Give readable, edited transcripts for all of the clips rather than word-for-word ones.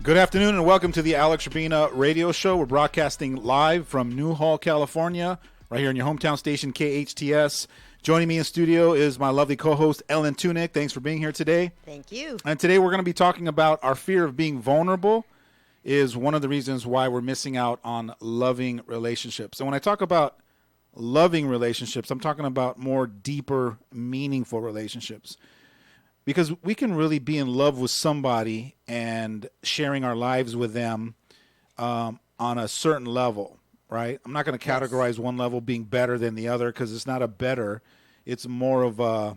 Good afternoon and welcome to the Alex Urbina radio show. We're broadcasting live from Newhall, California, right here in your hometown station, KHTS. Joining me in studio is my lovely co-host, Ellen Tunick. Thanks for being here today. Thank you. And today we're going to be talking about our fear of being vulnerable is one of the reasons why we're missing out on loving relationships. And when I talk about loving relationships, I'm talking about more deeper, meaningful relationships. Because we can really be in love with somebody and sharing our lives with them on a certain level, right? I'm not going to categorize one level being better than the other because it's not a better. It's more of a...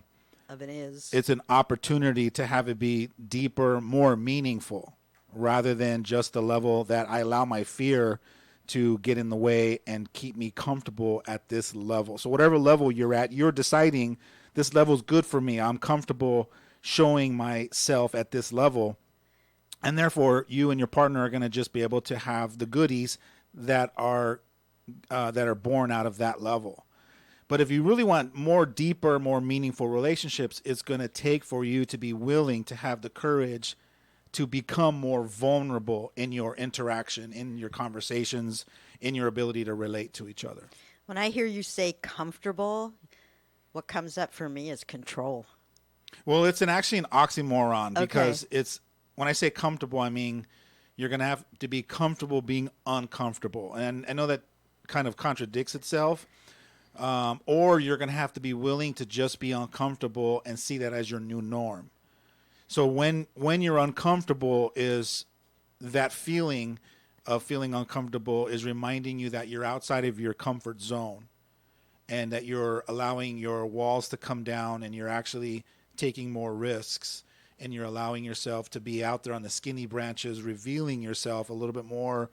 It's an opportunity to have it be deeper, more meaningful, rather than just the level that I allow my fear to get in the way and keep me comfortable at this level. So whatever level you're at, you're deciding this level's good for me. I'm comfortable showing myself at this level, and therefore you and your partner are going to just be able to have the goodies that are born out of that level. But if you really want more deeper, more meaningful relationships, it's going to take for you to be willing to have the courage to become more vulnerable in your interaction, in your conversations, in your ability to relate to each other. When I hear you say comfortable, what comes up for me is control. Well, it's actually an oxymoron because it's, when I say comfortable, I mean you're going to have to be comfortable being uncomfortable. And I know that kind of contradicts itself. Or you're going to have to be willing to just be uncomfortable and see that as your new norm. So when you're uncomfortable, is that feeling of feeling uncomfortable is reminding you that you're outside of your comfort zone and that you're allowing your walls to come down and you're actually taking more risks and you're allowing yourself to be out there on the skinny branches, revealing yourself a little bit more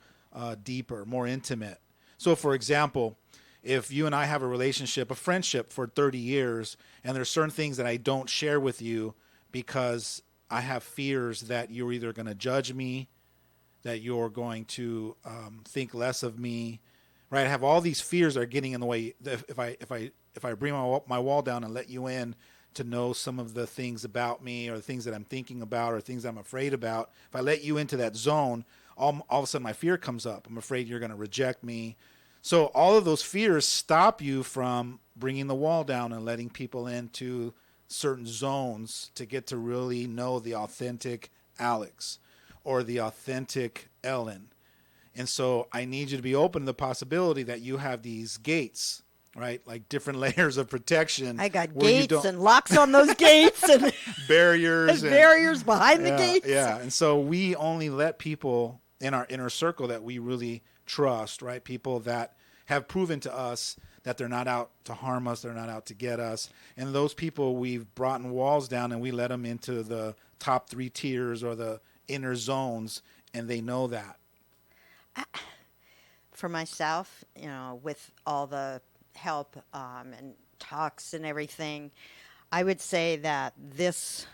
deeper, more intimate. So for example, if you and I have a relationship, a friendship for 30 years, and there's certain things that I don't share with you because I have fears that you're either going to judge me, that you're going to think less of me, right? I have all these fears that are getting in the way. If I bring my wall down and let you in to know some of the things about me or the things that I'm thinking about or things I'm afraid about, if I let you into that zone, all of a sudden my fear comes up. I'm afraid you're going to reject me. So all of those fears stop you from bringing the wall down and letting people into certain zones to get to really know the authentic Alex or the authentic Ellen. And so I need you to be open to the possibility that you have these gates, right? Like different layers of protection. I got gates and locks on those gates and barriers. and barriers behind the gates. Yeah. And so we only let people in our inner circle that we really trust, right? People that have proven to us that they're not out to harm us, they're not out to get us. And those people, we've brought in walls down and we let them into the top 3 tiers or the inner zones, and they know that. For myself, with all the help and talks and everything, I would say that this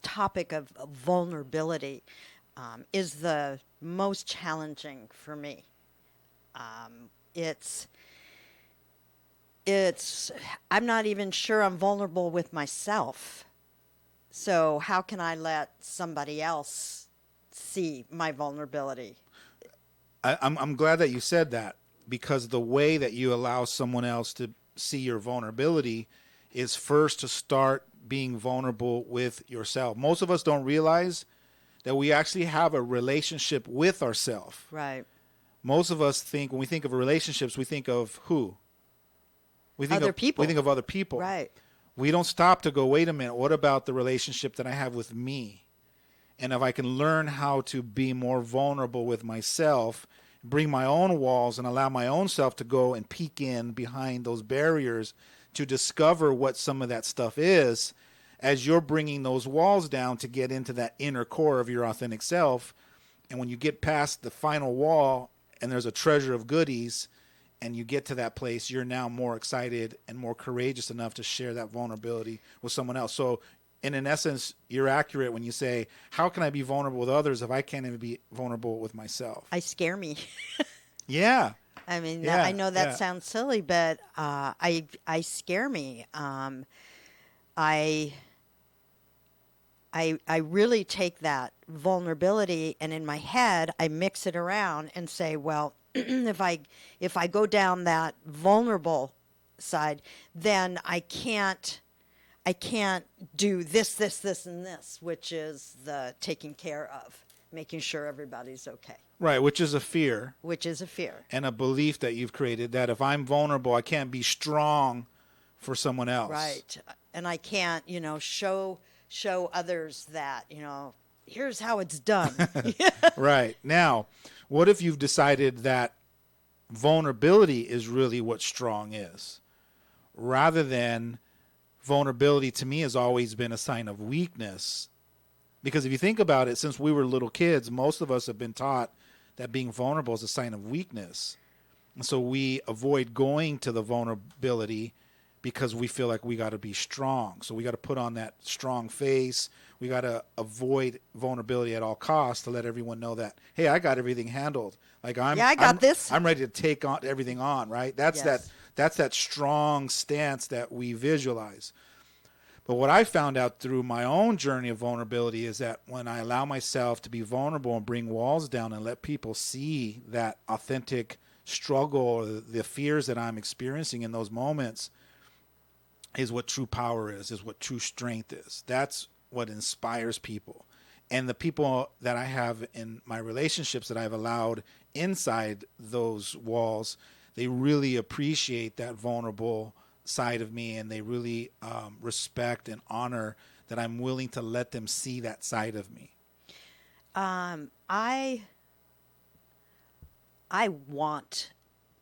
topic of vulnerability is the most challenging for me. I'm not even sure I'm vulnerable with myself. So how can I let somebody else see my vulnerability? I'm glad that you said that, because the way that you allow someone else to see your vulnerability is first to start being vulnerable with yourself. Most of us don't realize that we actually have a relationship with ourselves. Right. Most of us think, when we think of relationships, we think of who? We think other people. We think of other people. Right. We don't stop to go, wait a minute, what about the relationship that I have with me? And if I can learn how to be more vulnerable with myself, bring my own walls and allow my own self to go and peek in behind those barriers to discover what some of that stuff is, as you're bringing those walls down to get into that inner core of your authentic self. And when you get past the final wall and there's a treasure of goodies and you get to that place, you're now more excited and more courageous enough to share that vulnerability with someone else. So in essence, you're accurate when you say, how can I be vulnerable with others if I can't even be vulnerable with myself? I scare me. Yeah. I mean, Yeah, I know that yeah. sounds silly, but I scare me. I really take that vulnerability, and in my head I mix it around and say, well, if I go down that vulnerable side, then I can't do this, and this, which is the taking care of, making sure everybody's okay. Right, which is a fear. Which is a fear. And a belief that you've created that if I'm vulnerable, I can't be strong for someone else. Right. And I can't, show others that, here's how it's done. Right. Now, what if you've decided that vulnerability is really what strong is? Rather than vulnerability, to me, has always been a sign of weakness. Because if you think about it, since we were little kids, most of us have been taught that being vulnerable is a sign of weakness. And so we avoid going to the vulnerability because we feel like we got to be strong. So we got to put on that strong face. We got to avoid vulnerability at all costs to let everyone know that, hey, I got everything handled. Like I got this. I'm ready to take on everything on, right? That's that strong stance that we visualize. But what I found out through my own journey of vulnerability is that when I allow myself to be vulnerable and bring walls down and let people see that authentic struggle or the fears that I'm experiencing in those moments is what true power is what true strength is. That's what inspires people. And the people that I have in my relationships that I've allowed inside those walls, they really appreciate that vulnerable side of me, and they really respect and honor that I'm willing to let them see that side of me. I want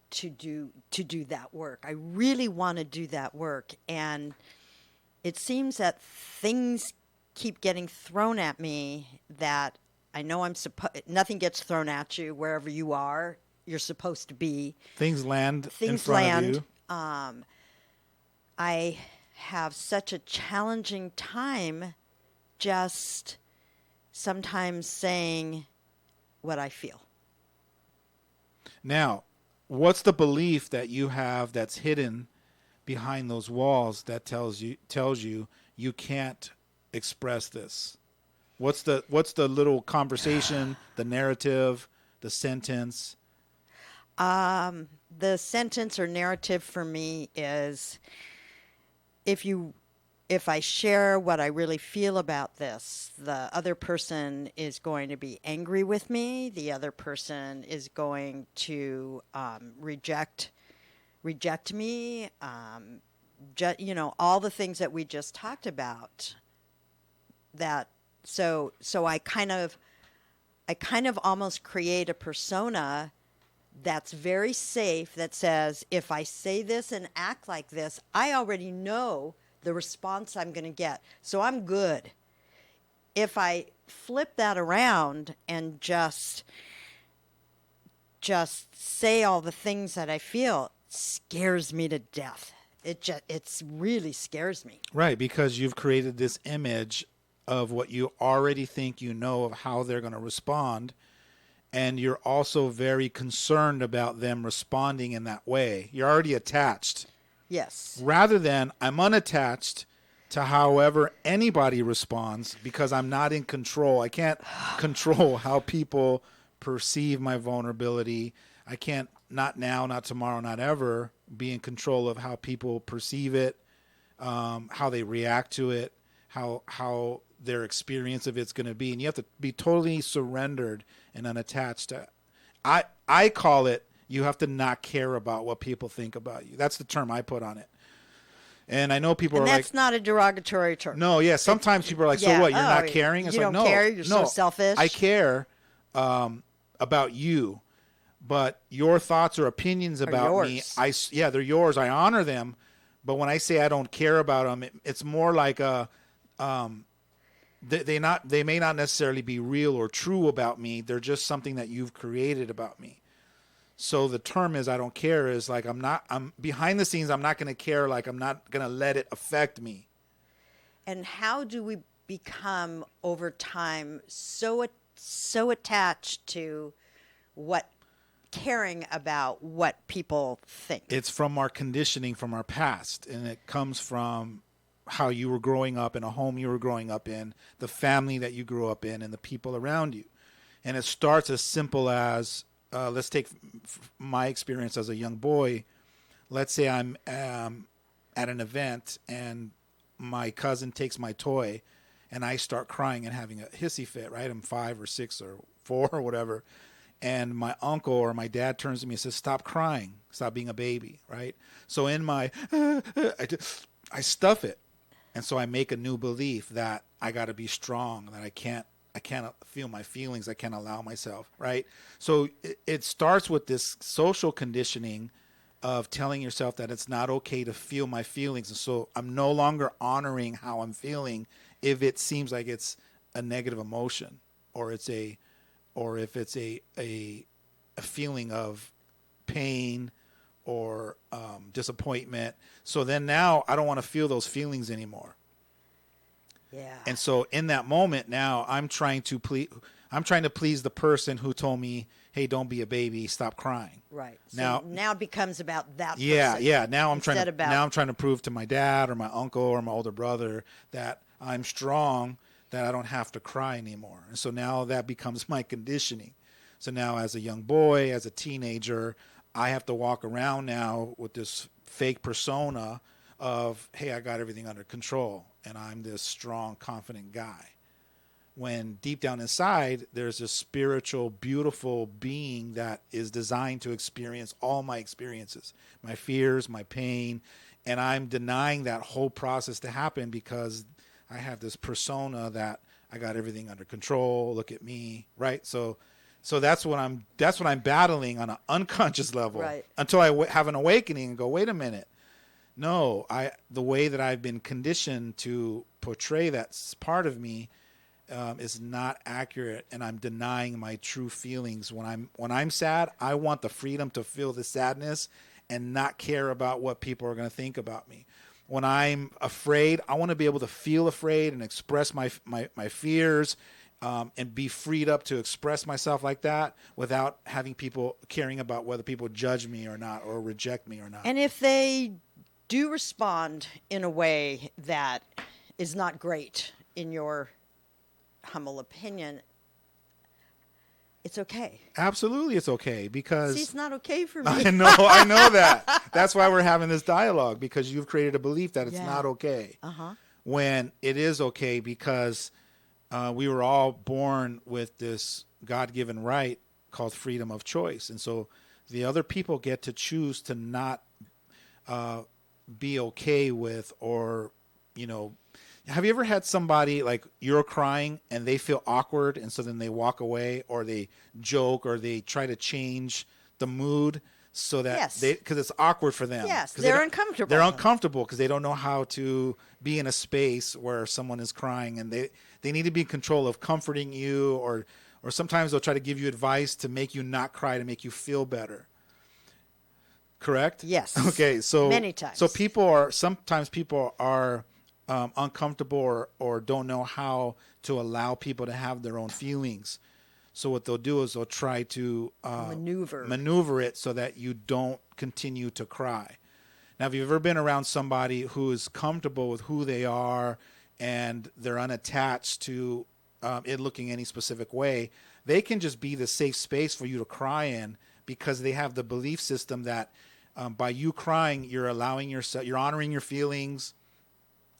to do that work. I really want to do that work, and it seems that things keep getting thrown at me that I know nothing gets thrown at you wherever you are. You're supposed to be. Things land in front of you. I have such a challenging time just sometimes saying what I feel. Now, what's the belief that you have that's hidden behind those walls that tells you you can't express this? What's the little conversation, the narrative, the sentence? The sentence or narrative for me is, if I share what I really feel about this, the other person is going to be angry with me. The other person is going to reject me. All the things that we just talked about. So I kind of almost create a persona that's very safe, that says, if I say this and act like this, I already know the response I'm going to get. So I'm good. If I flip that around and just say all the things that I feel, it scares me to death. It really scares me. Right, because you've created this image of what you already think you know of how they're going to respond. And you're also very concerned about them responding in that way. You're already attached. Yes. Rather than I'm unattached to however anybody responds because I'm not in control. I can't control how people perceive my vulnerability. I can't, not now, not tomorrow, not ever, be in control of how people perceive it, how they react to it, how their experience of it's going to be. And you have to be totally surrendered and unattached to. I call it, you have to not care about what people think about you. That's the term I put on it. And I know people are like, that's not a derogatory term. No, yeah. Sometimes people are like, so what? You're not caring? It's you like, don't care. You're so selfish. I care about you, but your thoughts or opinions about me, they're yours. I honor them, but when I say I don't care about them, it's more like they may not necessarily be real or true about me. They're just something that you've created about me. So the term is I don't care is like I'm behind the scenes. I'm not going to care. Like I'm not going to let it affect me. And how do we become over time so attached to caring about what people think? It's from our conditioning from our past, and it comes from how you were growing up in a home you were growing up in, the family that you grew up in, and the people around you. And it starts as simple as, let's take my experience as a young boy. Let's say I'm at an event and my cousin takes my toy and I start crying and having a hissy fit, right? I'm 5 or 6 or 4 or whatever. And my uncle or my dad turns to me and says, stop crying, stop being a baby, right? So in my, I stuff it. And so I make a new belief that I got to be strong, that I can't feel my feelings. I can't allow myself, right? So it starts with this social conditioning of telling yourself that it's not okay to feel my feelings. And so I'm no longer honoring how I'm feeling if it seems like it's a negative emotion, or if it's a feeling of pain or disappointment. So then now I don't want to feel those feelings anymore. Yeah. And so in that moment now I'm trying to please the person who told me, hey, don't be a baby, stop crying. Right. So now it becomes about that person. Yeah. Now I'm trying to prove to my dad or my uncle or my older brother that I'm strong, that I don't have to cry anymore. And so now that becomes my conditioning. So now as a young boy, as a teenager, I have to walk around now with this fake persona of, hey, I got everything under control and I'm this strong, confident guy. When deep down inside, there's a spiritual, beautiful being that is designed to experience all my experiences, my fears, my pain, and I'm denying that whole process to happen because I have this persona that I got everything under control. Look at me, right? So that's what I'm battling on an unconscious level, right, until I have an awakening and go, wait a minute. No, the way that I've been conditioned to portray that part of me is not accurate, and I'm denying my true feelings. When I'm sad, I want the freedom to feel the sadness and not care about what people are going to think about me. When I'm afraid, I want to be able to feel afraid and express my fears, and be freed up to express myself like that without having people caring about whether people judge me or not or reject me or not. And if they do respond in a way that is not great, in your humble opinion, it's okay. Absolutely, it's okay, because See, it's not okay for me. I know that. That's why we're having this dialogue, because you've created a belief that it's not okay. When it is okay, because we were all born with this God-given right called freedom of choice. And so the other people get to choose to not be okay with, or, have you ever had somebody, like, you're crying and they feel awkward, and so then they walk away, or they joke, or they try to change the mood so that because it's awkward for them. Yes, they're uncomfortable. They're uncomfortable because they don't know how to be in a space where someone is crying, and they need to be in control of comforting you, or sometimes they'll try to give you advice to make you not cry, to make you feel better. Correct? Yes. Okay, so many times. So sometimes people are uncomfortable or don't know how to allow people to have their own feelings. So what they'll do is they'll try to maneuver it so that you don't continue to cry. Now, have you ever been around somebody who is comfortable with who they are and they're unattached to it looking any specific way? They can just be the safe space for you to cry in, because they have the belief system that by you crying, you're honoring your feelings.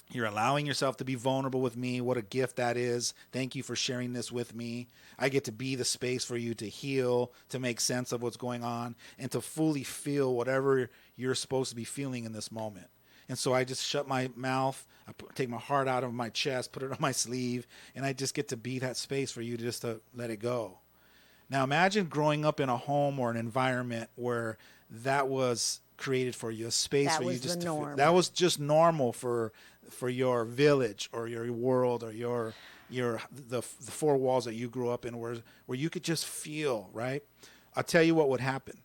You're allowing yourself to be vulnerable with me. What a gift that is. Thank you for sharing this with me. I get to be the space for you to heal, to make sense of what's going on, and to fully feel whatever you're supposed to be feeling in this moment. And so I just shut my mouth, take my heart out of my chest, put it on my sleeve, and I just get to be that space for you just to let it go. Now imagine growing up in a home or an environment where that was created for you, a space that for you just to that was just normal for your village or your world or the four walls that you grew up in, where you could just feel, right? I'll tell you what would happen.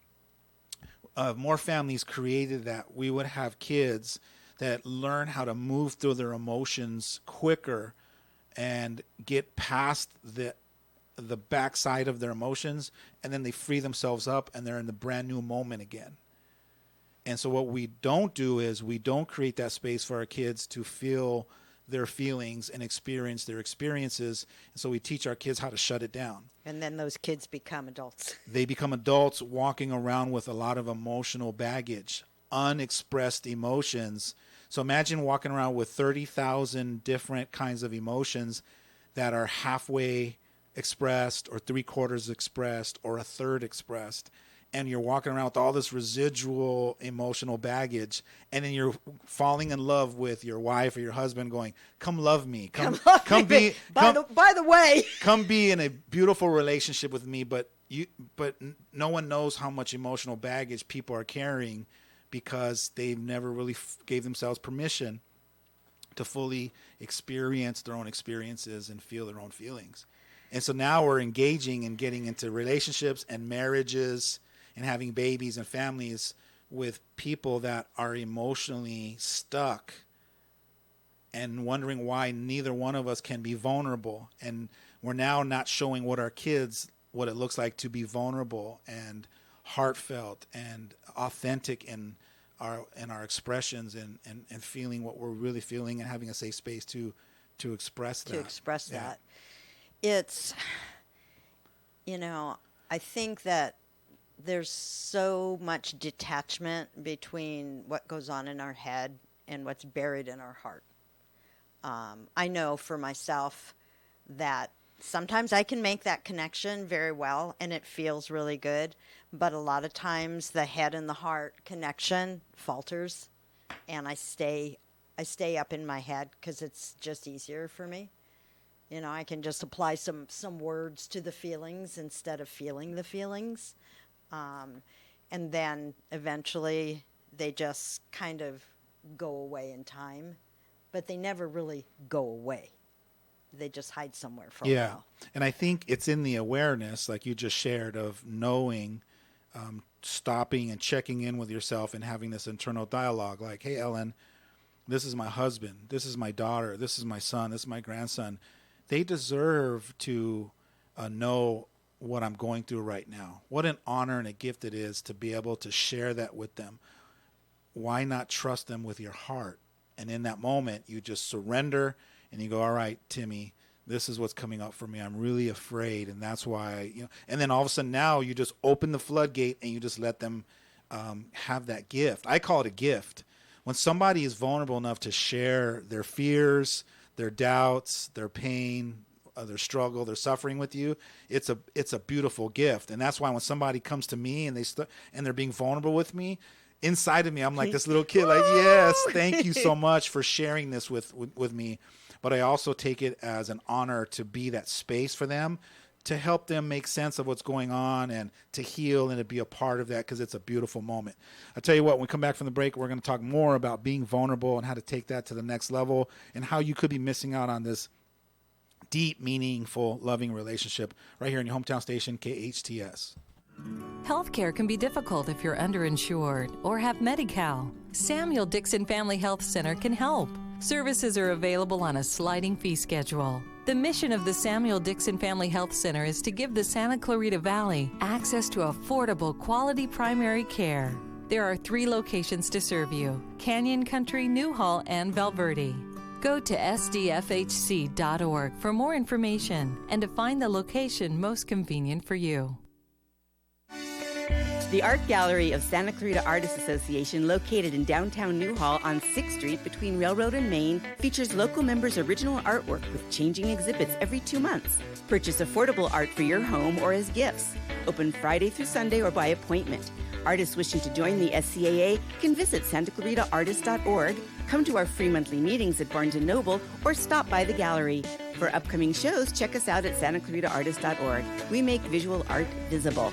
More families created that, we would have kids that learn how to move through their emotions quicker and get past the backside of their emotions, and then they free themselves up and they're in the brand new moment again. And so what we don't do is we don't create that space for our kids to feel their feelings and experience their experiences. And so we teach our kids how to shut it down. And then those kids become adults. They become adults walking around with a lot of emotional baggage, unexpressed emotions. So imagine walking around with 30,000 different kinds of emotions that are halfway expressed or 3/4 expressed or 1/3 expressed. And you're walking around with all this residual emotional baggage, and then you're falling in love with your wife or your husband, going, "Come love me, come be." By the way, come be in a beautiful relationship with me. But no one knows how much emotional baggage people are carrying because they've never really gave themselves permission to fully experience their own experiences and feel their own feelings. And so now we're engaging and getting into relationships and marriages and having babies and families with people that are emotionally stuck and wondering why neither one of us can be vulnerable. And we're now not showing what our kids, what it looks like to be vulnerable and heartfelt and authentic in our expressions and feeling what we're really feeling and having a safe space to express that. To express that. It's, I think that there's so much detachment between what goes on in our head and what's buried in our heart. I know for myself that sometimes I can make that connection very well and it feels really good, but a lot of times the head and the heart connection falters, and I stay up in my head because it's just easier for me. I can just apply some words to the feelings instead of feeling the feelings. And then eventually they just kind of go away in time, but they never really go away. They just hide somewhere for a while. And I think it's in the awareness, like you just shared, of knowing, stopping and checking in with yourself and having this internal dialogue like, hey, Ellen, this is my husband. This is my daughter. This is my son. This is my grandson. They deserve to know what I'm going through right now. What an honor and a gift it is to be able to share that with them. Why not trust them with your heart? And in that moment, you just surrender and you go, all right, Timmy, this is what's coming up for me. I'm really afraid. And that's why, and then all of a sudden now you just open the floodgate and you just let them have that gift. I call it a gift. When somebody is vulnerable enough to share their fears, their doubts, their pain, their struggle, their suffering with you, it's a beautiful gift. And that's why when somebody comes to me and they're being vulnerable with me, inside of me, I'm like this little kid, like, yes, thank you so much for sharing this with me. But I also take it as an honor to be that space for them, to help them make sense of what's going on and to heal and to be a part of that, because it's a beautiful moment. I'll tell you what, when we come back from the break, we're going to talk more about being vulnerable and how to take that to the next level and how you could be missing out on this deep, meaningful, loving relationship right here in your hometown station, KHTS. Healthcare can be difficult if you're underinsured or have Medi-Cal. Samuel Dixon Family Health Center can help. Services are available on a sliding fee schedule. The mission of the Samuel Dixon Family Health Center is to give the Santa Clarita Valley access to affordable, quality primary care. There are 3 locations to serve you: Canyon Country, Newhall, and Valverde. Go to sdfhc.org for more information and to find the location most convenient for you. The Art Gallery of Santa Clarita Artists Association, located in downtown Newhall on 6th Street between Railroad and Main, features local members' original artwork with changing exhibits every 2 months. Purchase affordable art for your home or as gifts. Open Friday through Sunday or by appointment. Artists wishing to join the SCAA can visit santaclaritaartist.org, come to our free monthly meetings at Barnes & Noble, or stop by the gallery. For upcoming shows, check us out at santaclaritaartist.org. We make visual art visible.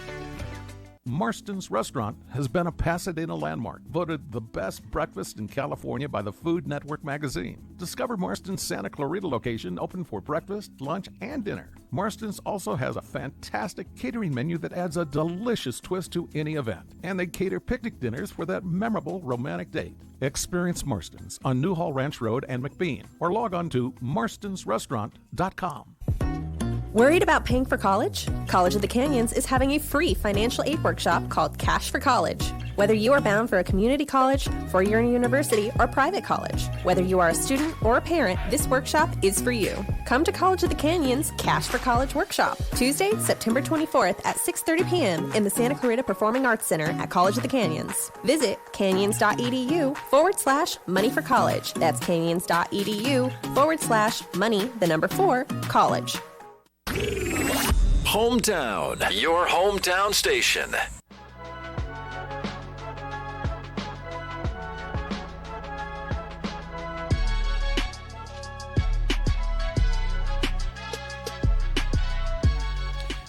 Marston's Restaurant has been a Pasadena landmark, voted the best breakfast in California by the Food Network magazine. Discover Marston's Santa Clarita location, open for breakfast, lunch, and dinner. Marston's also has a fantastic catering menu that adds a delicious twist to any event. And they cater picnic dinners for that memorable romantic date. Experience Marston's on Newhall Ranch Road and McBean, or log on to marstonsrestaurant.com. Worried about paying for college? College of the Canyons is having a free financial aid workshop called Cash for College. Whether you are bound for a community college, four-year university, or private college, whether you are a student or a parent, this workshop is for you. Come to College of the Canyons Cash for College workshop, Tuesday, September 24th at 6:30 p.m. in the Santa Clarita Performing Arts Center at College of the Canyons. Visit canyons.edu/money for college. That's canyons.edu/money4college. Hometown, your hometown station.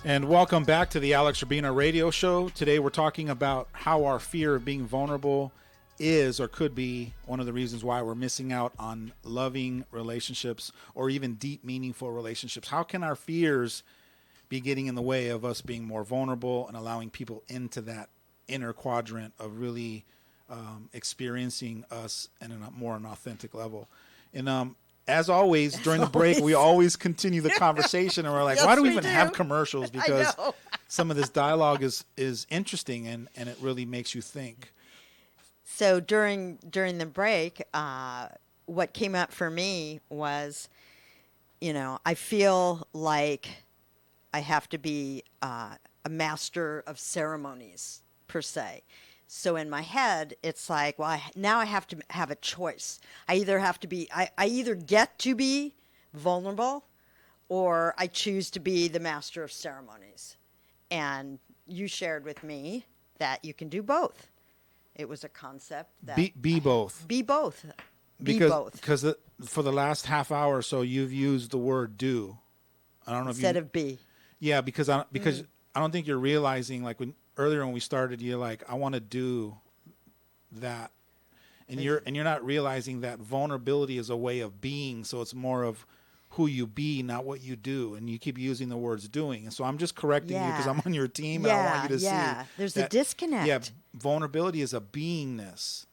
And welcome back to the Alex Urbina radio show. Today we're talking about how our fear of being vulnerable is or could be one of the reasons why we're missing out on loving relationships or even deep, meaningful relationships. How can our fears be getting in the way of us being more vulnerable and allowing people into that inner quadrant of really experiencing us in a more an authentic level? And as always, during the break, we always continue the conversation, and we're like, Yes, why do we we even do. have commercials? Because I know. some of this dialogue is interesting, and it really makes you think. So during the break, what came up for me was, I feel like I have to be a master of ceremonies per se. So in my head, it's like, well, now I have to have a choice. I either get to be vulnerable, or I choose to be the master of ceremonies. And you shared with me that you can do both. It was a concept that Be both. Be both. Be both. Because for the last half hour or so, you've used the word do. I don't know Instead if of be. Yeah, because I don't think you're realizing, like earlier when we started, you're like, I want to do that, and you're not realizing that vulnerability is a way of being. So it's more of who you be, not what you do. And you keep using the words doing. And so I'm just correcting you because I'm on your team and I want you to see. There's that, a disconnect. Yeah, vulnerability is a beingness.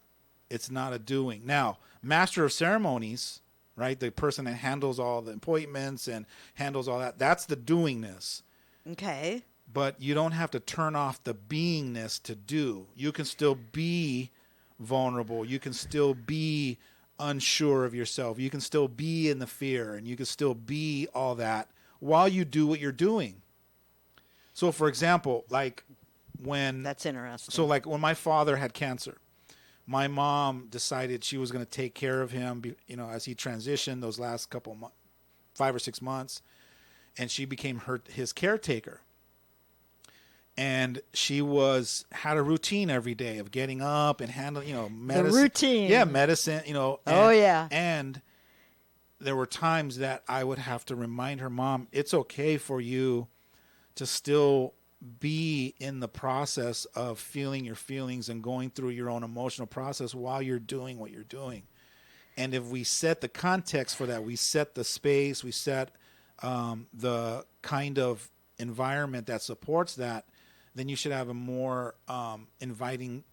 It's not a doing. Now, master of ceremonies, right? The person that handles all the appointments and handles all that, that's the doingness. Okay. But you don't have to turn off the beingness to do. You can still be vulnerable. You can still be unsure of yourself. You can still be in the fear, and you can still be all that while you do what you're doing. So, for example, like when... That's interesting. So, like when my father had cancer, my mom decided she was going to take care of him, as he transitioned those last 5 or 6 months, and she became his caretaker. And she had a routine every day of getting up and handling, medicine. The routine. Yeah, medicine, And there were times that I would have to remind her, Mom, it's okay for you to still be in the process of feeling your feelings and going through your own emotional process while you're doing what you're doing. And if we set the context for that, we set the space, we set the kind of environment that supports that, then you should have a more inviting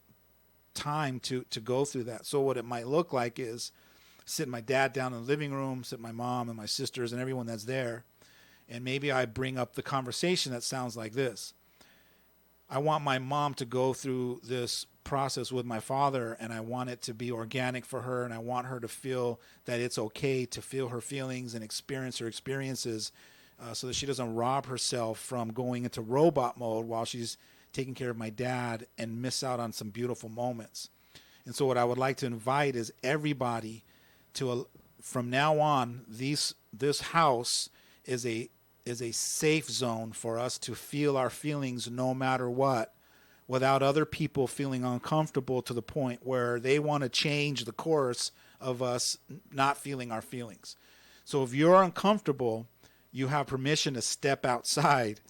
time to go through that. So what it might look like is sit my dad down in the living room, sit my mom and my sisters and everyone that's there, and maybe I bring up the conversation that sounds like this. I want my mom to go through this process with my father, and I want it to be organic for her, and I want her to feel that it's okay to feel her feelings and experience her experiences, so that she doesn't rob herself from going into robot mode while she's taking care of my dad and miss out on some beautiful moments. And so what I would like to invite is everybody to, from now on, this house is a safe zone for us to feel our feelings no matter what, without other people feeling uncomfortable to the point where they want to change the course of us not feeling our feelings. So if you're uncomfortable, you have permission to step outside,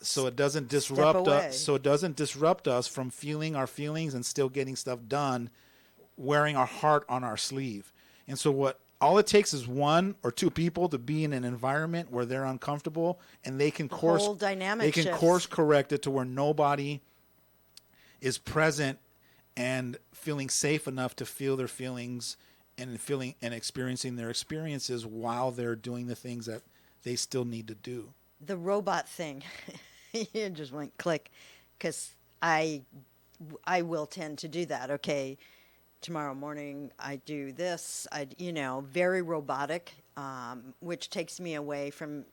so it doesn't disrupt us. So it doesn't disrupt us from feeling our feelings and still getting stuff done, wearing our heart on our sleeve. And so all it takes is one or two people to be in an environment where they're uncomfortable, and they can course correct it to where nobody is present and feeling safe enough to feel their feelings and feeling and experiencing their experiences while they're doing the things they still need to do. The robot thing, it just went click, because I will tend to do that. Okay, tomorrow morning I do this. Very robotic, which takes me away from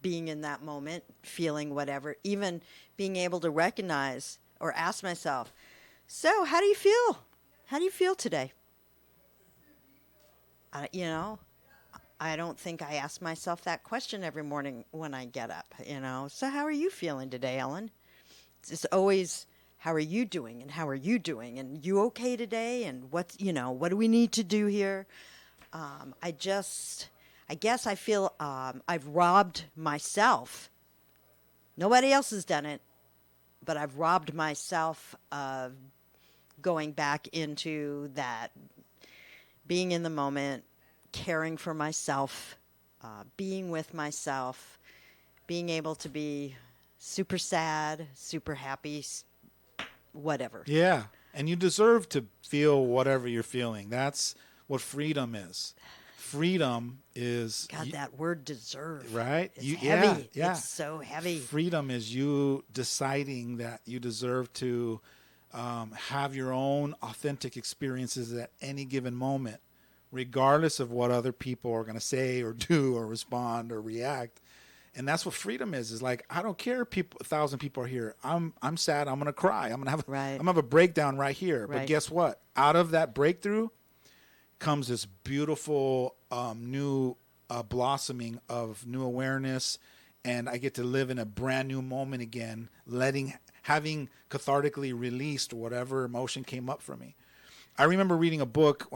being in that moment, feeling whatever, even being able to recognize or ask myself, so how do you feel? How do you feel today? I don't think I ask myself that question every morning when I get up, So how are you feeling today, Ellen? It's always, how are you doing? And how are you doing? And you okay today? And what do we need to do here? I guess I feel I've robbed myself. Nobody else has done it, but I've robbed myself of going back into that, being in the moment, caring for myself, being with myself, being able to be super sad, super happy, whatever. Yeah. And you deserve to feel whatever you're feeling. That's what freedom is. Freedom is... God, that word deserve. Right? It's heavy. Yeah. It's so heavy. Freedom is you deciding that you deserve to have your own authentic experiences at any given moment, regardless of what other people are going to say or do or respond or react. And that's what freedom is like, I don't care if 1,000 people are here. I'm sad. I'm going to cry. I'm going to have a breakdown right here. Right. But guess what? Out of that breakthrough comes this beautiful new blossoming of new awareness. And I get to live in a brand new moment again, having cathartically released whatever emotion came up for me. I remember reading a book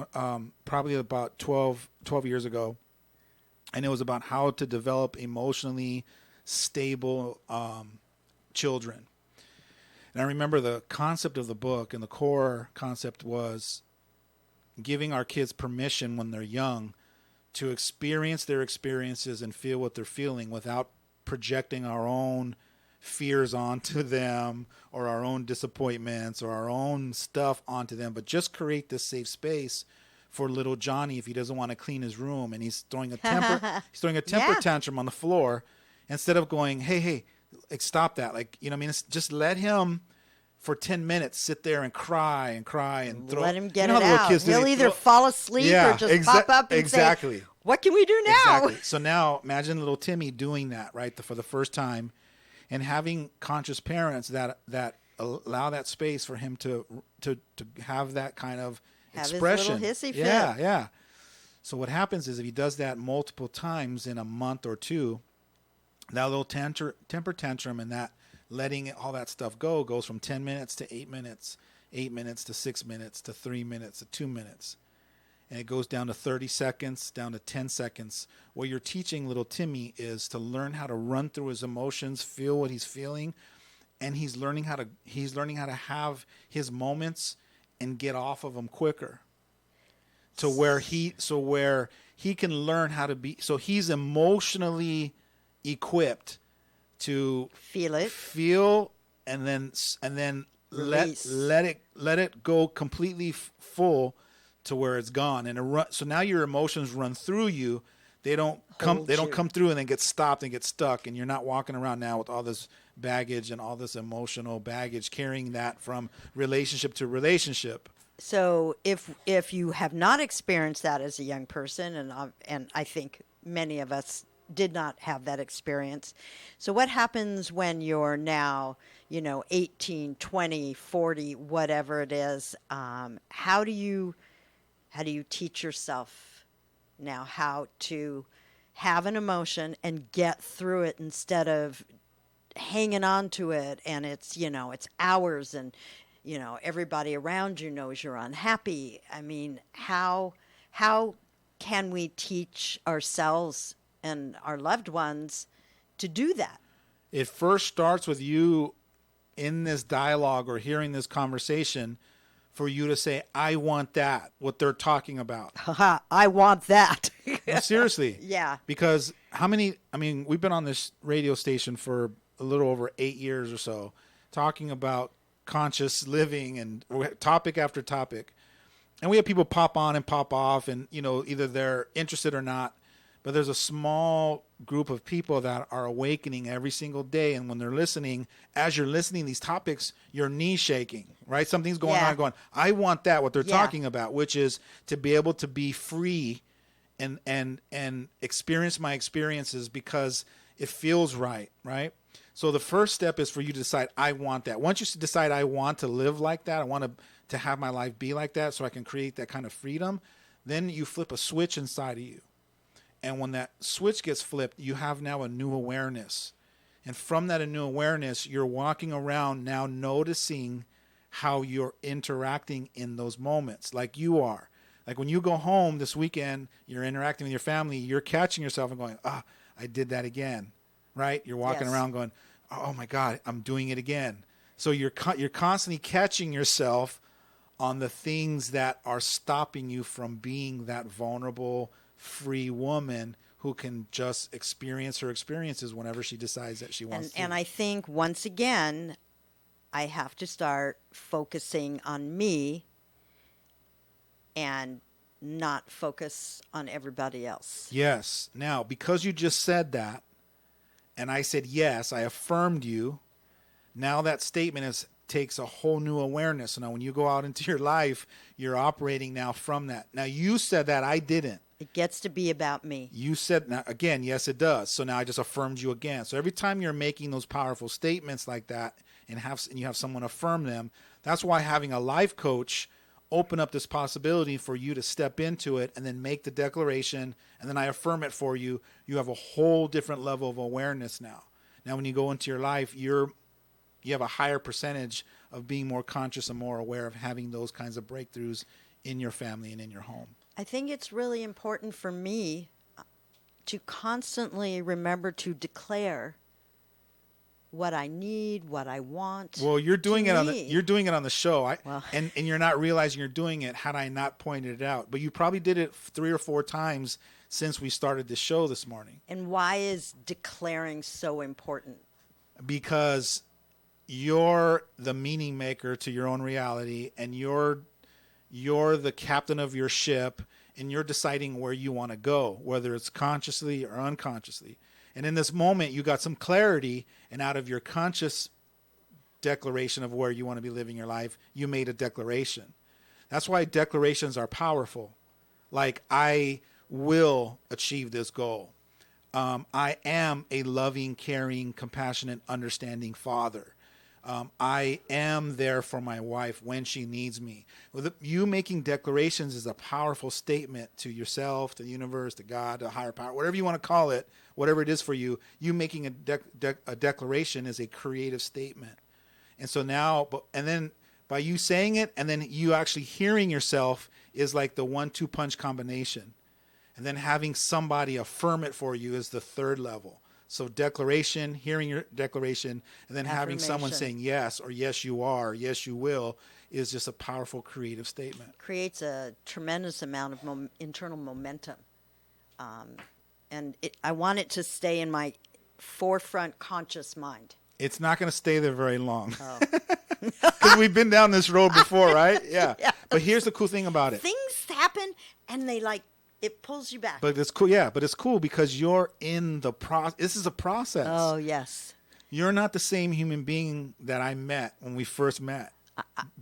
probably about 12 years ago, and it was about how to develop emotionally stable children. And I remember the concept of the book, and the core concept was giving our kids permission when they're young to experience their experiences and feel what they're feeling without projecting our own fears onto them or our own disappointments or our own stuff onto them, but just create this safe space for little Johnny if he doesn't want to clean his room and he's throwing a temper tantrum on the floor. Instead of going, hey, like, stop that. Like, just let him for 10 minutes sit there and cry and throw. Let him get it out. He'll either fall asleep or just pop up and say, what can we do now? Exactly. So now imagine little Timmy doing that, right, for the first time, and having conscious parents that allow that space for him to have that kind of expression. His little hissy fit. Yeah. So what happens is if he does that multiple times in a month or two, that little temper tantrum and that letting all that stuff go goes from 10 minutes to 8 minutes, 8 minutes to 6 minutes to 3 minutes to 2 minutes. And it goes down to 30 seconds, down to 10 seconds. What you're teaching little Timmy is to learn how to run through his emotions, feel what he's feeling, and he's learning how to have his moments and get off of them quicker. To where he can learn how to be, so he's emotionally equipped to feel and then let it go completely full to where it's gone, and so now your emotions run through you. They don't come through and then get stopped and get stuck, and you're not walking around now with all this baggage and all this emotional baggage, carrying that from relationship to relationship. So if you have not experienced that as a young person, and I think many of us did not have that experience. So what happens when you're now, 18, 20, 40, whatever it is? How do you teach yourself now how to have an emotion and get through it instead of hanging on to it, and it's hours, and everybody around you knows you're unhappy? I mean, how can we teach ourselves and our loved ones to do that? It first starts with you in this dialogue or hearing this conversation, for you to say, I want that, what they're talking about. I want that. No, seriously. Yeah. Because we've been on this radio station for a little over 8 years or so, talking about conscious living and topic after topic. And we have people pop on and pop off, and, either they're interested or not. But there's a small group of people that are awakening every single day. And when they're listening, as you're listening to these topics, your knees shaking, right? Something's going on going, I want that, what they're talking about, which is to be able to be free and experience my experiences because it feels right, right? So the first step is for you to decide, I want that. Once you decide I want to live like that, I want to have my life be like that so I can create that kind of freedom, then you flip a switch inside of you. And when that switch gets flipped, you have now a new awareness. And from that new awareness, you're walking around now noticing how you're interacting in those moments, like you are. Like when you go home this weekend, you're interacting with your family, you're catching yourself and going, I did that again, right? You're walking around going, oh my God, I'm doing it again. So you're constantly catching yourself on the things that are stopping you from being that vulnerable, free woman who can just experience her experiences whenever she decides that she wants to. And I think, once again, I have to start focusing on me and not focus on everybody else. Yes. Now, because you just said that, and I said yes, I affirmed you, now that statement takes a whole new awareness. So now when you go out into your life, you're operating now from that. Now, you said that, I didn't. It gets to be about me. You said, now, again, yes, it does. So now I just affirmed you again. So every time you're making those powerful statements like that and you have someone affirm them, that's why having a life coach open up this possibility for you to step into it and then make the declaration, and then I affirm it for you. You have a whole different level of awareness now. Now, when you go into your life, you have a higher percentage of being more conscious and more aware of having those kinds of breakthroughs in your family and in your home. I think it's really important for me to constantly remember to declare what I need, what I want. Well, you're doing it on the show. And you're not realizing you're doing it had I not pointed it out. But you probably did it 3 or 4 times since we started the show this morning. And why is declaring so important? Because you're the meaning maker to your own reality, and you're the captain of your ship, and you're deciding where you want to go, whether it's consciously or unconsciously. And in this moment, you got some clarity, and out of your conscious declaration of where you want to be living your life, you made a declaration. That's why declarations are powerful. Like, I will achieve this goal. I am a loving, caring, compassionate, understanding father. I am there for my wife when she needs me. You making declarations is a powerful statement to yourself, to the universe, to God, to a higher power, whatever you want to call it, whatever it is for you. You making a declaration is a creative statement. And so now, and then by you saying it and then you actually hearing yourself is like the 1-2 punch combination. And then having somebody affirm it for you is the third level. So declaration, hearing your declaration, and then having someone saying yes, or yes you are, yes you will, is just a powerful creative statement. Creates a tremendous amount of internal momentum. And I want it to stay in my forefront conscious mind. It's not going to stay there very long. Because we've been down this road before, right? Yeah. Yes. But here's the cool thing about it. Things happen and it pulls you back. But it's cool, yeah. But it's cool because you're in the process. This is a process. Oh, yes. You're not the same human being that I met when we first met.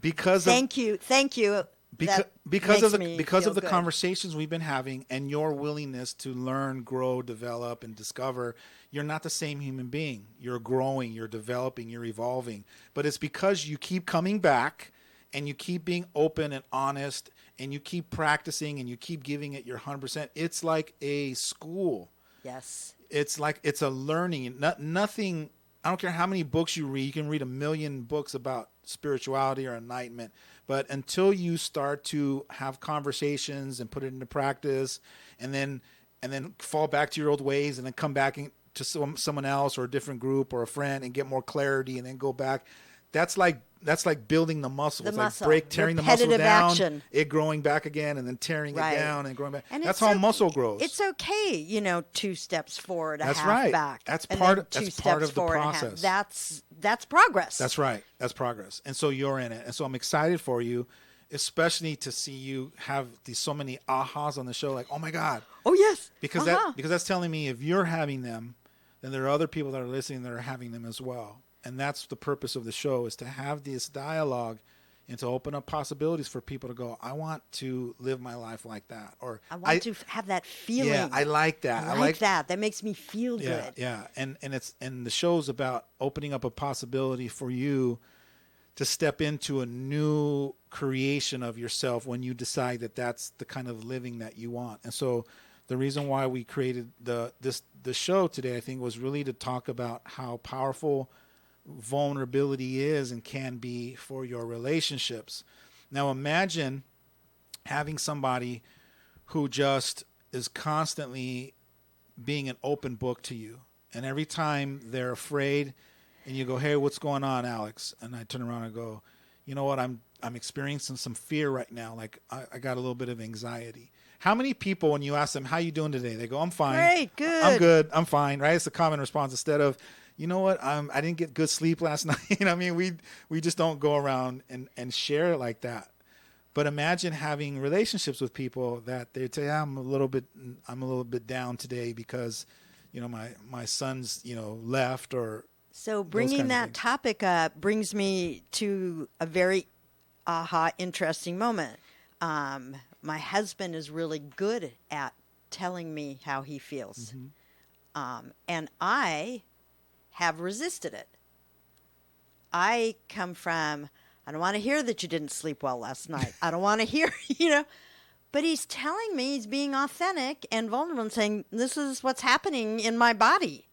Thank you. Because of the conversations we've been having and your willingness to learn, grow, develop, and discover, you're not the same human being. You're growing, you're developing, you're evolving. But it's because you keep coming back and you keep being open and honest and you keep practicing and you keep giving it your 100%. It's like a school. Yes. It's a learning. Nothing. I don't care how many books you read. You can read 1 million books about spirituality or enlightenment. But until you start to have conversations and put it into practice and then fall back to your old ways and then come back to someone else or a different group or a friend and get more clarity and then go back, that's like building the muscle. It's like tearing the muscle down, it growing back again, and then tearing it down and growing back. And that's how muscle grows. It's okay, 2 steps forward, a half right. back. That's part of the process. That's progress. That's right. That's progress. And so you're in it. And so I'm excited for you. especially to see you have so many ahas on the show, like, oh my God. Oh, yes. Because that's telling me if you're having them, then there are other people that are listening that are having them as well. And that's the purpose of the show, is to have this dialogue and to open up possibilities for people to go, I want to live my life like that. Or I want to have that feeling. Yeah, I like that. I like that. That makes me feel good. Yeah. And the show's about opening up a possibility for you to step into a new creation of yourself when you decide that that's the kind of living that you want. And so the reason why we created the show today, I think, was really to talk about how powerful vulnerability is and can be for your relationships. Now imagine having somebody who just is constantly being an open book to you. And every time they're afraid and you go, hey, what's going on, Alex? And I turn around and go, you know what? I'm experiencing some fear right now. Like I got a little bit of anxiety. How many people, when you ask them, how you doing today? They go, I'm fine. Great, good. I'm good. I'm fine. Right? It's a common response instead of, you know what? I didn't get good sleep last night. You know what I mean? We just don't go around and share it like that. But imagine having relationships with people that they say, I'm a little bit down today because, you know, my son's, you know, left, or so bringing that topic up brings me to a very interesting moment. My husband is really good at telling me how he feels. Mm-hmm. And I have resisted it. I come from, I don't want to hear that you didn't sleep well last night. I don't want to hear, you know, but he's telling me, he's being authentic and vulnerable and saying, this is what's happening in my body.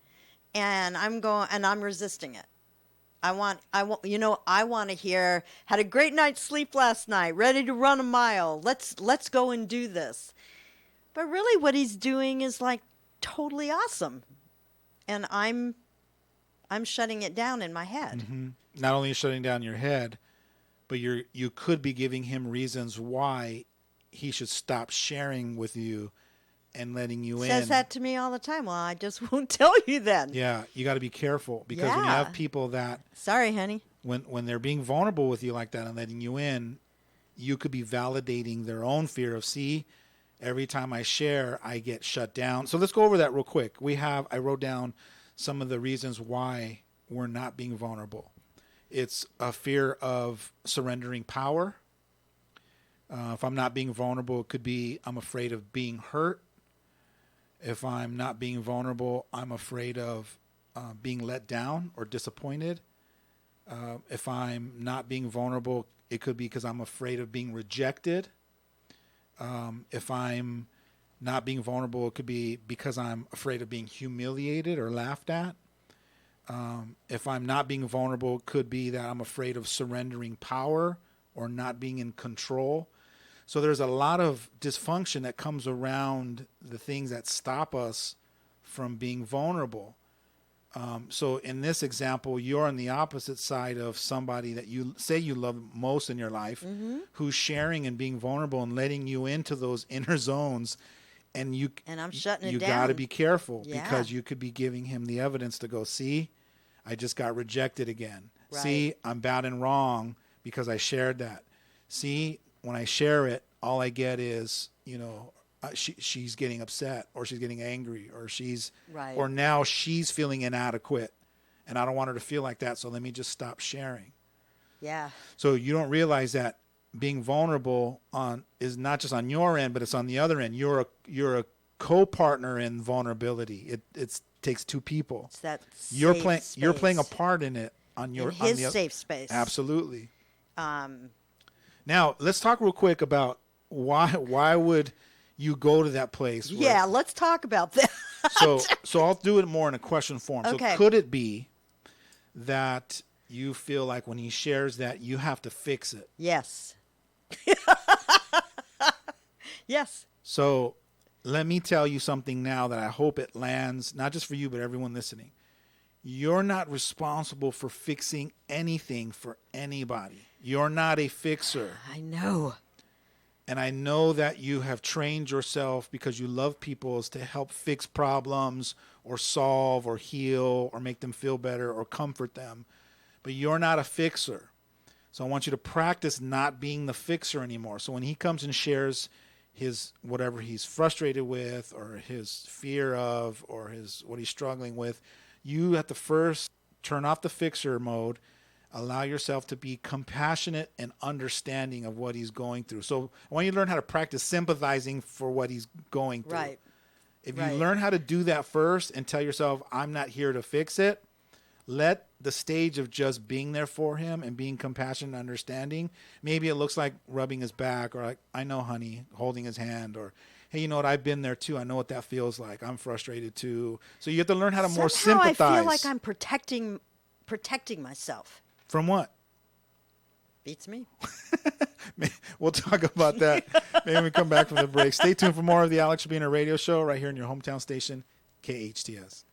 And I'm resisting it. I want, I want to hear, had a great night's sleep last night, ready to run a mile. Let's go and do this. But really what he's doing is like totally awesome. And I'm shutting it down in my head. Mm-hmm. Not only shutting down your head, but you could be giving him reasons why he should stop sharing with you and letting you in. Says that to me all the time. Well, I just won't tell you then. Yeah, you got to be careful, because when you have people that, sorry, honey, when they're being vulnerable with you like that and letting you in, you could be validating their own fear of, see, every time I share, I get shut down. So let's go over that real quick. I wrote down some of the reasons why we're not being vulnerable. It's a fear of surrendering power. If I'm not being vulnerable, it could be I'm afraid of being hurt. If I'm not being vulnerable, I'm afraid of being let down or disappointed. If I'm not being vulnerable, it could be because I'm afraid of being rejected. If I'm not being vulnerable, it could be because I'm afraid of being humiliated or laughed at. If I'm not being vulnerable, it could be that I'm afraid of surrendering power or not being in control. So there's a lot of dysfunction that comes around the things that stop us from being vulnerable. So in this example, you're on the opposite side of somebody that you say you love most in your life, mm-hmm. who's sharing and being vulnerable and letting you into those inner zones. And I'm shutting it down. You got to be careful, because you could be giving him the evidence to go, see, I just got rejected again. Right. See, I'm bad and wrong because I shared that. See, when I share it, all I get is, you know, she's getting upset, or she's getting angry, or or now she's feeling inadequate, and I don't want her to feel like that. So let me just stop sharing. Yeah. So you don't realize that being vulnerable is not just on your end, but it's on the other end. You're a co-partner in vulnerability. It takes two people. It's that you're space. You're playing a part in it on your safe space. Absolutely. Now let's talk real quick about why would you go to that place? Yeah, let's talk about that. So I'll do it more in a question form. Okay. So could it be that you feel like when he shares that you have to fix it? Yes. Yes. So let me tell you something now that I hope it lands, not just for you, but everyone listening. You're not responsible for fixing anything for anybody. You're not a fixer. I know. And I know that you have trained yourself, because you love people, is to help fix problems or solve or heal or make them feel better or comfort them. But you're not a fixer. So I want you to practice not being the fixer anymore. So when he comes and shares his whatever he's frustrated with or his fear of or his what he's struggling with, you have to first turn off the fixer mode, allow yourself to be compassionate and understanding of what he's going through. So I want you to learn how to practice sympathizing for what he's going through. Right. If you learn how to do that first and tell yourself, I'm not here to fix it, let the stage of just being there for him and being compassionate and understanding. Maybe it looks like rubbing his back or like, I know, honey, holding his hand, or, hey, you know what? I've been there too. I know what that feels like. I'm frustrated too. So you have to learn how to more sympathize. I feel like I'm protecting myself. From what? Beats me. We'll talk about that maybe when we come back from the break. Stay tuned for more of the Alex Urbina Radio Show right here in your hometown station, KHTS.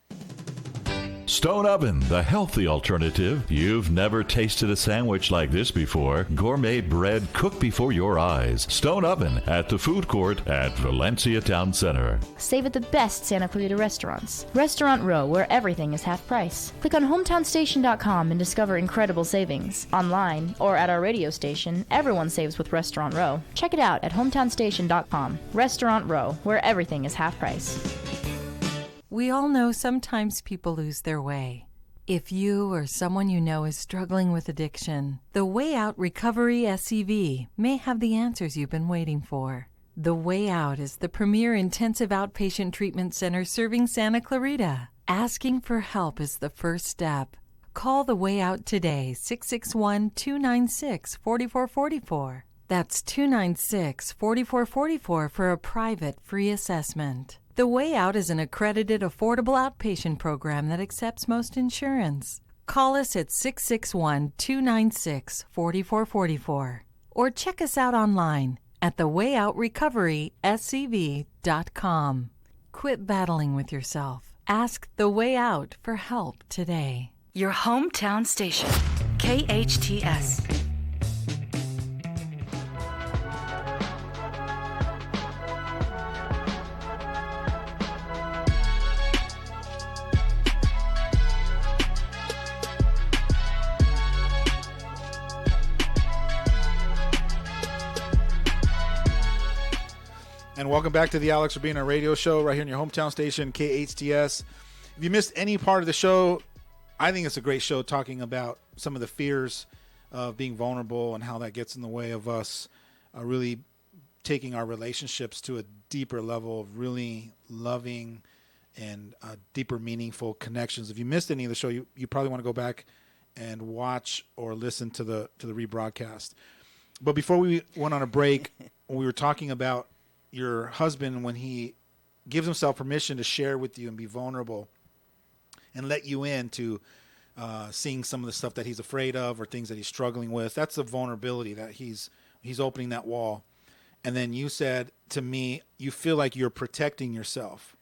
Stone Oven, the healthy alternative. You've never tasted a sandwich like this before. Gourmet bread cooked before your eyes. Stone Oven at the food court at Valencia Town Center. Save at the best Santa Clarita restaurants. Restaurant Row, where everything is half price. Click on hometownstation.com and discover incredible savings. Online or at our radio station, everyone saves with Restaurant Row. Check it out at hometownstation.com. Restaurant Row, where everything is half price. We all know sometimes people lose their way. If you or someone you know is struggling with addiction, the Way Out Recovery SCV may have the answers you've been waiting for. The Way Out is the premier intensive outpatient treatment center serving Santa Clarita. Asking for help is the first step. Call The Way Out today, 661-296-4444. That's 296-4444 for a private free assessment. The Way Out is an accredited, affordable outpatient program that accepts most insurance. Call us at 661-296-4444 or check us out online at thewayoutrrecoveryscv.com. Quit battling with yourself. Ask The Way Out for help today. Your hometown station, KHTS. And welcome back to the Alex Urbina Radio Show right here in your hometown station, KHTS. If you missed any part of the show, I think it's a great show talking about some of the fears of being vulnerable and how that gets in the way of us really taking our relationships to a deeper level of really loving and deeper, meaningful connections. If you missed any of the show, you probably want to go back and watch or listen to the rebroadcast. But before we went on a break, when we were talking about your husband, when he gives himself permission to share with you and be vulnerable and let you in to seeing some of the stuff that he's afraid of or things that he's struggling with, that's the vulnerability that he's opening that wall. And then you said to me, you feel like you're protecting yourself.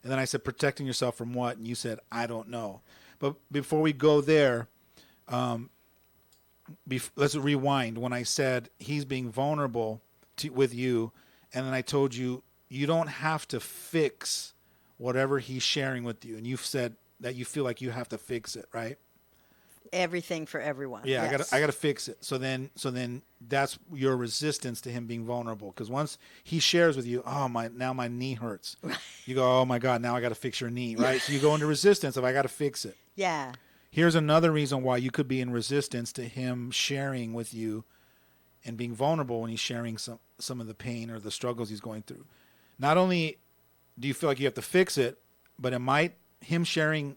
And then I said, protecting yourself from what? And you said, I don't know. But before we go there, let's rewind. When I said he's being vulnerable with you, and then I told you, you don't have to fix whatever he's sharing with you. And you've said that you feel like you have to fix it, right? Everything for everyone. Yeah, yes. I gotta fix it. So then that's your resistance to him being vulnerable. Because once he shares with you, now my knee hurts. You go, oh my God, now I gotta fix your knee, right? So you go into resistance of I gotta fix it. Yeah. Here's another reason why you could be in resistance to him sharing with you and being vulnerable when he's sharing some of the pain or the struggles he's going through. Not only do you feel like you have to fix it, but him sharing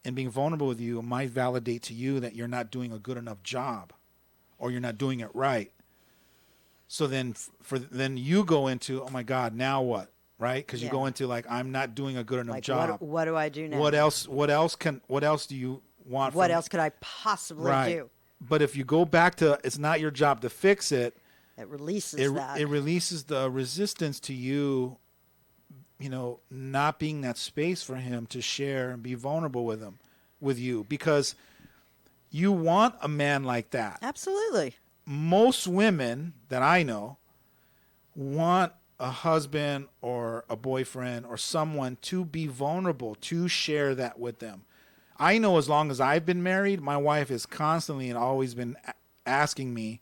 and being vulnerable with you might validate to you that you're not doing a good enough job or you're not doing it right. So then then you go into, oh my God, now what? Right? Because you go into like, I'm not doing a good enough job. What do I do now? What else do you want? What else could I possibly do? But if you go back to, it's not your job to fix it. It releases that. It releases the resistance to you, not being that space for him to share and be vulnerable with you, because you want a man like that. Absolutely. Most women that I know want a husband or a boyfriend or someone to be vulnerable, to share that with them. I know as long as I've been married, my wife has constantly and always been asking me,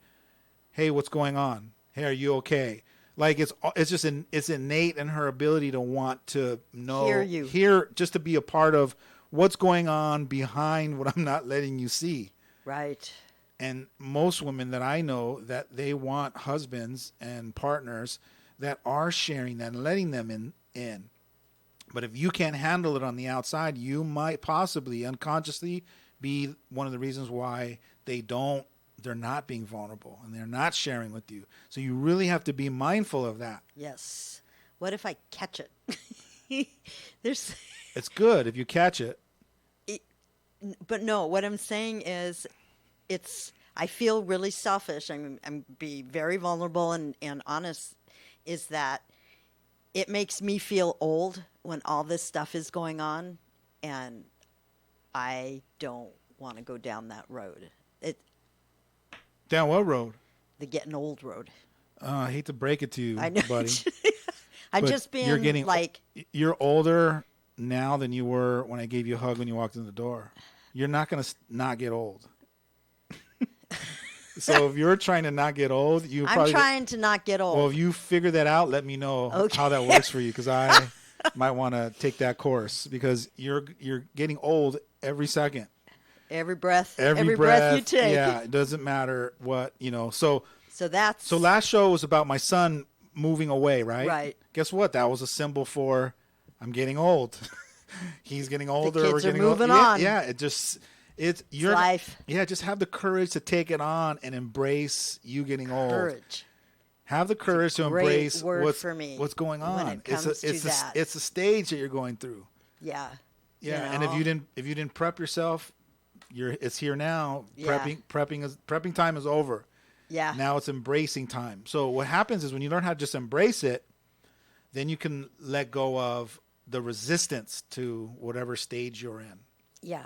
hey, what's going on? Hey, are you okay? Like it's just it's innate in her ability to want to know, hear, just to be a part of what's going on behind what I'm not letting you see. Right. And most women that I know, that they want husbands and partners that are sharing that and letting them in. But if you can't handle it on the outside, you might possibly unconsciously be one of the reasons why they're not being vulnerable and they're not sharing with you. So you really have to be mindful of that. Yes. What if I catch it? It's good if you catch it. But no, what I'm saying is I feel really selfish. I'm be very vulnerable and honest, is that it makes me feel old when all this stuff is going on, and I don't want to go down that road. Down what road? The getting old road. I hate to break it to you, I know. buddy. I'm just being you're older now than you were when I gave you a hug when you walked in the door. You're not going to not get old. So if you're trying to not get old, I'm trying to not get old. Well, if you figure that out, let me know how that works for you, because I might want to take that course, because you're getting old every second. Every breath you take. Yeah, it doesn't matter what, So last show was about my son moving away, right? Right. Guess what? That was a symbol for I'm getting old. He's getting older. The kids we're are getting moving on. on. Yeah, it's life. Yeah, just have the courage to take it on and embrace you getting old. Courage. Have the courage to embrace what's going on. When it comes to that. It's a stage that you're going through. Yeah. Yeah, and if you didn't prep yourself, it's here now. Yeah. Prepping time is over. Yeah. Now it's embracing time. So what happens is when you learn how to just embrace it, then you can let go of the resistance to whatever stage you're in. Yeah.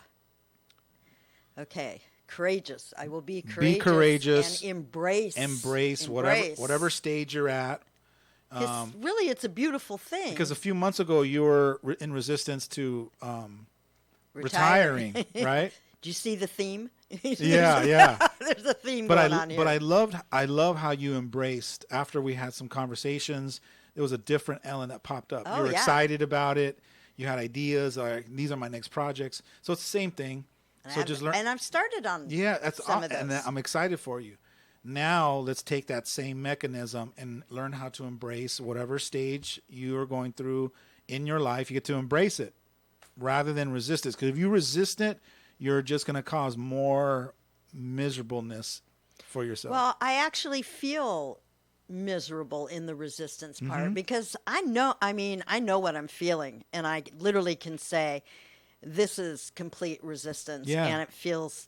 Okay. Courageous. I will be courageous. Be courageous. And embrace. Whatever stage you're at. Really, it's a beautiful thing. Because a few months ago, you were in resistance to retiring, right? Do you see the theme? Yeah. There's a theme going on here. But I love how you embraced, after we had some conversations, there was a different Ellen that popped up. You were excited about it. You had ideas. These are my next projects. So it's the same thing. And I've started on some of those. And I'm excited for you. Now let's take that same mechanism and learn how to embrace whatever stage you are going through in your life. You get to embrace it rather than resist it. Because if you resist it, you're just going to cause more miserableness for yourself. Well, I actually feel miserable in the resistance part because I know what I'm feeling, and I literally can say, this is complete resistance, and it feels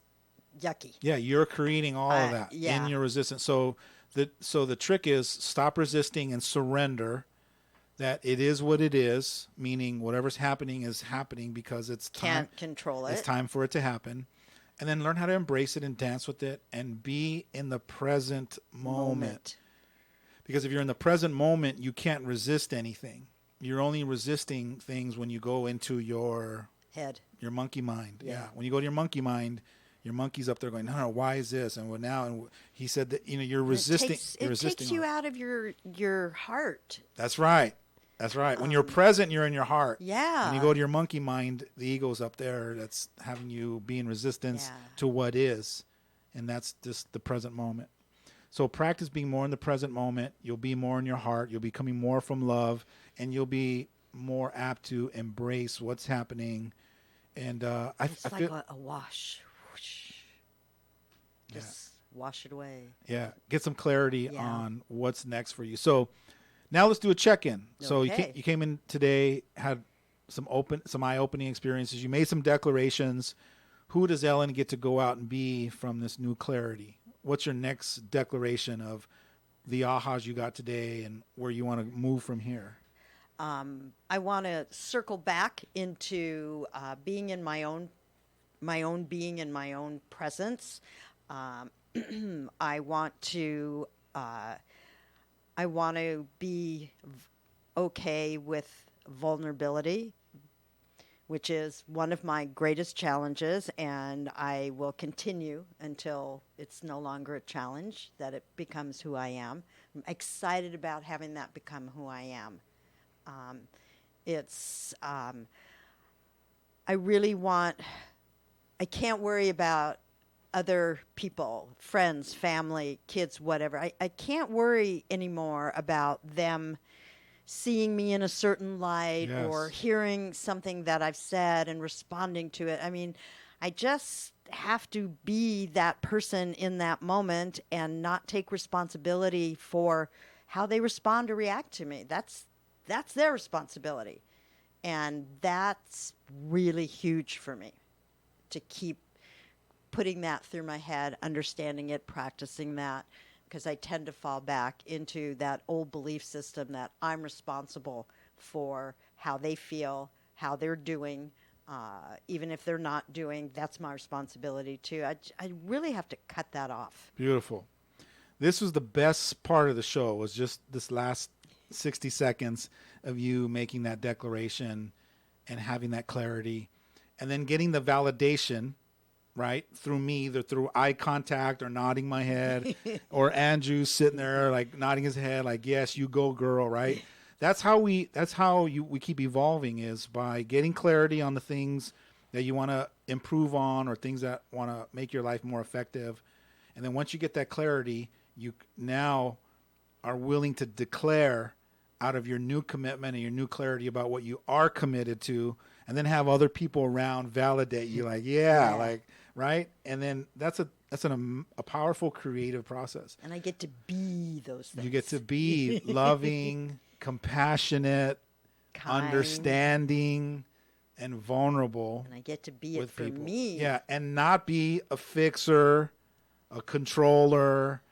yucky. Yeah, you're creating all of that in your resistance. So the trick is stop resisting and surrender that it is what it is, meaning whatever's happening is happening because it's time. Can't control it. It's time for it to happen. And then learn how to embrace it and dance with it and be in the present moment. Because if you're in the present moment, you can't resist anything. You're only resisting things when you go into your head, your monkey mind. Yeah. When you go to your monkey mind, your monkey's up there going, no, why is this? And now, and he said that, you're resisting. It takes you out of your heart. That's right. That's right. When you're present, you're in your heart. Yeah. When you go to your monkey mind, the ego's up there that's having you be in resistance to what is. And that's just the present moment. So practice being more in the present moment. You'll be more in your heart. You'll be coming more from love. And you'll be more apt to embrace what's happening. And I feel a wash. Whoosh. Just wash it away. Yeah. Get some clarity on what's next for you. So now let's do a check-in. Okay. So you came in today, had some eye-opening experiences. You made some declarations. Who does Ellen get to go out and be from this new clarity? What's your next declaration of the ahas you got today and where you want to move from here? I want to circle back into being in my own being in my own presence. I want to be okay with vulnerability, which is one of my greatest challenges, and I will continue until it's no longer a challenge, that it becomes who I am. I'm excited about having that become who I am. I really want, I can't worry about other people, friends, family, kids, whatever. I can't worry anymore about them seeing me in a certain light or hearing something that I've said and responding to it. I mean, I just have to be that person in that moment and not take responsibility for how they respond or react to me. That's their responsibility. And that's really huge for me, to keep putting that through my head, understanding it, practicing that, because I tend to fall back into that old belief system that I'm responsible for how they feel, how they're doing. Even if they're not doing, that's my responsibility too. I really have to cut that off. Beautiful. This was the best part of the show, was just this last 60 seconds of you making that declaration and having that clarity, and then getting the validation, right, through me, either through eye contact or nodding my head, or Andrew sitting there like nodding his head like, yes, you go girl, right? That's how we keep evolving, is by getting clarity on the things that you want to improve on, or things that want to make your life more effective. And then once you get that clarity, you now are willing to declare out of your new commitment and your new clarity about what you are committed to, and then have other people around validate you, like, like, right? And then that's a powerful creative process. And I get to be those things. You get to be loving, compassionate, kind, understanding, and vulnerable. And I get to be it for people. Me. Yeah, and not be a fixer, a controller.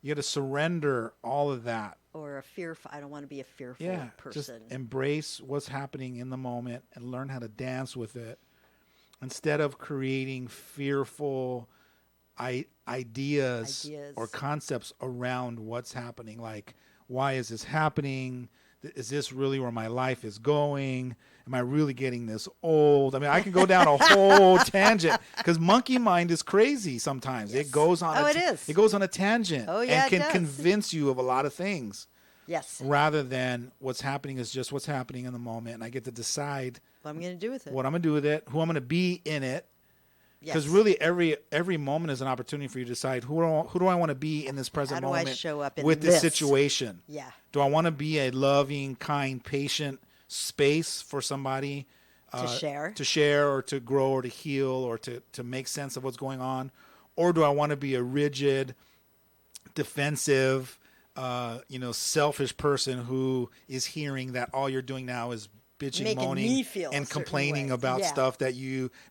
You got to surrender all of that. Or I don't want to be a fearful person. Just embrace what's happening in the moment and learn how to dance with it, instead of creating fearful ideas or concepts around what's happening. Like, why is this happening? Is this really where my life is going? Am I really getting this old? I mean, I can go down a whole tangent, because monkey mind is crazy sometimes. Yes. It goes on. It goes on a tangent. Oh, yeah, and can convince you of a lot of things. Yes. Rather than what's happening is just what's happening in the moment, and I get to decide what I'm going to do with it. What I'm going to do with it, who I'm going to be in it. Because really, every moment is an opportunity for you to decide who do I want to be in this present moment. How do I show up in with this situation? Yeah. Do I want to be a loving, kind, patient space for somebody to share, or to grow, or to heal, or to make sense of what's going on? Or do I want to be a rigid, defensive, selfish person who is hearing that all you're doing now is bitching, moaning, and complaining about stuff that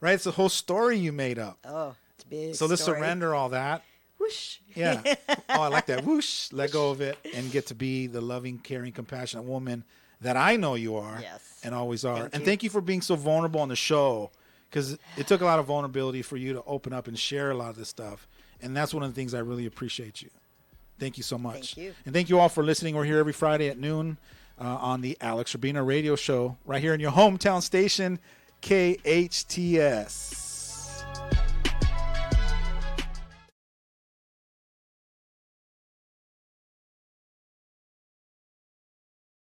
right? It's the whole story you made up. Oh, it's big. So to surrender all that. Whoosh. Yeah. Oh, I like that. Whoosh. Let go of it and get to be the loving, caring, compassionate woman that I know you are. Yes. And always are. Thank you for being so vulnerable on the show, because it took a lot of vulnerability for you to open up and share a lot of this stuff. And that's one of the things I really appreciate you. Thank you so much. Thank you. And thank you all for listening. We're here every Friday at noon on the Alex Urbina radio show, right here in your hometown station, KHTS.